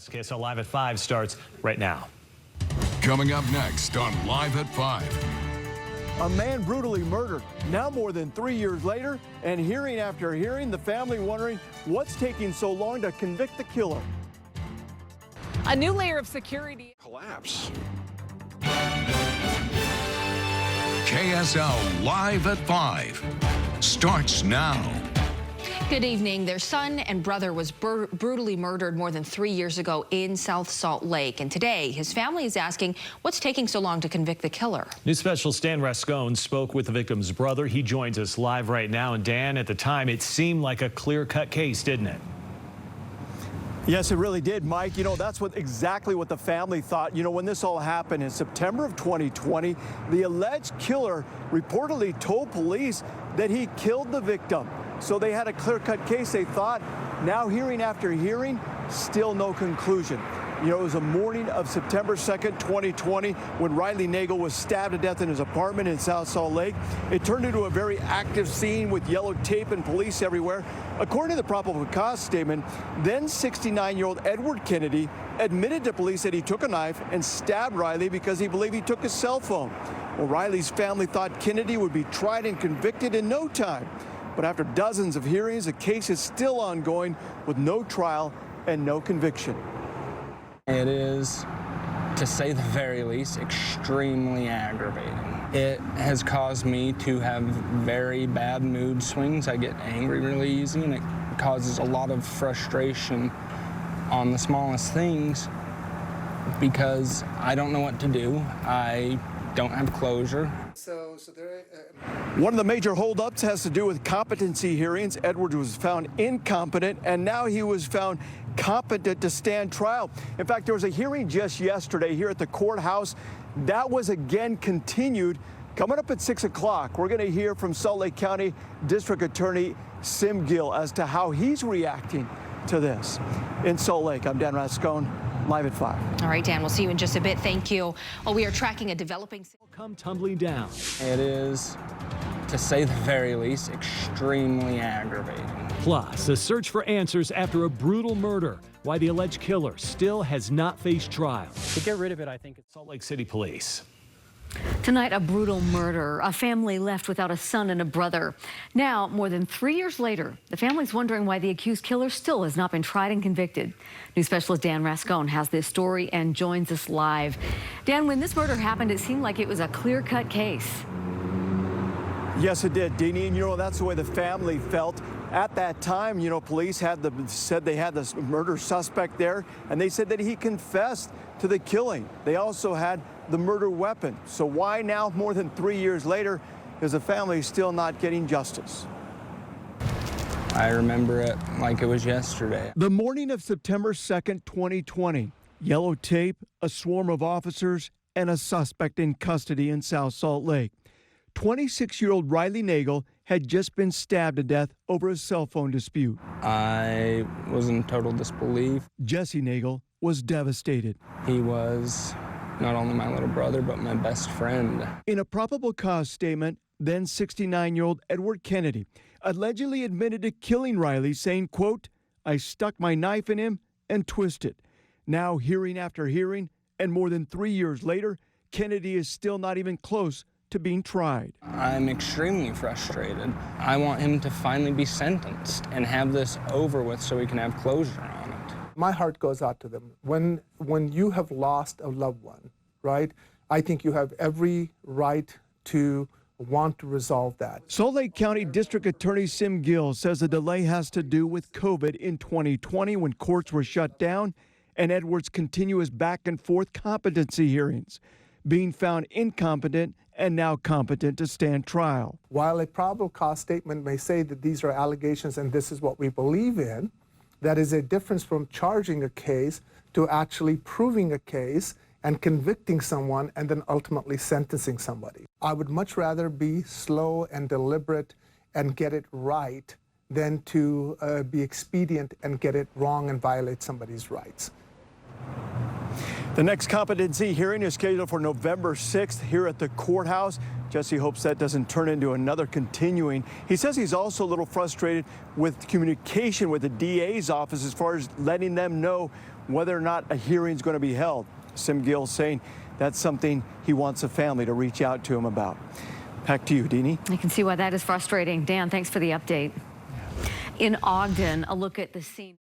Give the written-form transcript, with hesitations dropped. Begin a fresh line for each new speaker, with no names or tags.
KSL Live at 5 starts right now.
Coming up next on Live at 5.
A man brutally murdered, now more than 3 years later, and hearing after hearing, the family wondering what's taking so long to convict the killer.
A new layer of security.
Collapse. KSL Live at 5 starts now.
Good evening. Their son and brother was brutally murdered more than 3 years ago in South Salt Lake. And today, his family is asking what's taking so long to convict the killer.
News specialist Dan Rascone spoke with the victim's brother. He joins us live right now. And Dan, at the time, it seemed like a clear-cut case, didn't it?
Yes, it really did, Mike. You know, that's exactly what the family thought. You know, when this all happened in September of 2020, the alleged killer reportedly told police that he killed the victim. So they had a clear-cut case, they thought. Now, hearing after hearing, still no conclusion. You know, it was the morning of September 2nd, 2020, when Riley Nagel was stabbed to death in his apartment in South Salt Lake. It turned into a very active scene with yellow tape and police everywhere. According to the probable cause statement, then 69-year-old Edward Kennedy admitted to police that he took a knife and stabbed Riley because he believed he took his cell phone. Well, Riley's family thought Kennedy would be tried and convicted in no time. But after dozens of hearings, the case is still ongoing with no trial and no conviction.
It is, to say the very least, extremely aggravating. It has caused me to have very bad mood swings. I get angry really easy, and it causes a lot of frustration on the smallest things because I don't know what to do. I don't have closure.
One of the major holdups has to do with competency hearings. Edwards was found incompetent, and now he was found competent to stand trial. In fact, there was a hearing just yesterday here at the courthouse. That was again continued. Coming up at 6 o'clock, we're going to hear from Salt Lake County District Attorney Sim Gill as to how he's reacting to this. In Salt Lake, I'm Dan Rascone, live at 5.
All right, Dan, we'll see you in just a bit. Thank you. Well, we are tracking a developing...
Come tumbling down.
It is, to say the very least, extremely aggravating.
Plus, a search for answers after a brutal murder. Why the alleged killer still has not faced trial.
To get rid of it, I think it's
Salt Lake City Police.
Tonight, a brutal murder. A family left without a son and a brother. Now, more than 3 years later, the family's wondering why the accused killer still has not been tried and convicted. News specialist Dan Rascone has this story and joins us live. Dan, when this murder happened, it seemed like it was a clear-cut case.
Yes, it did, Deanie, and you know, that's the way the family felt. At that time, you know, police said they had this murder suspect there, and they said that he confessed to the killing. They also had the murder weapon. So why now, more than 3 years later, is the family still not getting justice?
I remember it like it was yesterday.
The morning of September 2nd, 2020, yellow tape, a swarm of officers, and a suspect in custody in South Salt Lake. 26-year-old Riley Nagel had just been stabbed to death over a cell phone dispute.
I was in total disbelief.
Jesse Nagel was devastated.
He was not only my little brother, but my best friend.
In a probable cause statement, then 69-year-old Edward Kennedy allegedly admitted to killing Riley, saying, quote, "I stuck my knife in him and twisted." Now, hearing after hearing, and more than 3 years later, Kennedy is still not even close to being tried.
I'm extremely frustrated. I want him to finally be sentenced and have this over with so we can have closure on it.
My heart goes out to them. When you have lost a loved one, right, I think you have every right to want to resolve that.
Salt Lake County District Attorney Sim Gill says the delay has to do with COVID in 2020 when courts were shut down and Edwards' continuous back and forth competency hearings, being found incompetent and now competent to stand trial.
While a probable cause statement may say that these are allegations and this is what we believe in, that is a difference from charging a case to actually proving a case and convicting someone and then ultimately sentencing somebody. I would much rather be slow and deliberate and get it right than to be expedient and get it wrong and violate somebody's rights.
The next competency hearing is scheduled for November 6th here at the courthouse. Jesse hopes that doesn't turn into another continuing. He says he's also a little frustrated with communication with the DA's office as far as letting them know whether or not a hearing is going to be held. Sim Gill saying that's something he wants the family to reach out to him about. Back to you, Deanie.
I can see why that is frustrating. Dan, thanks for the update. In Ogden, a look at the scene.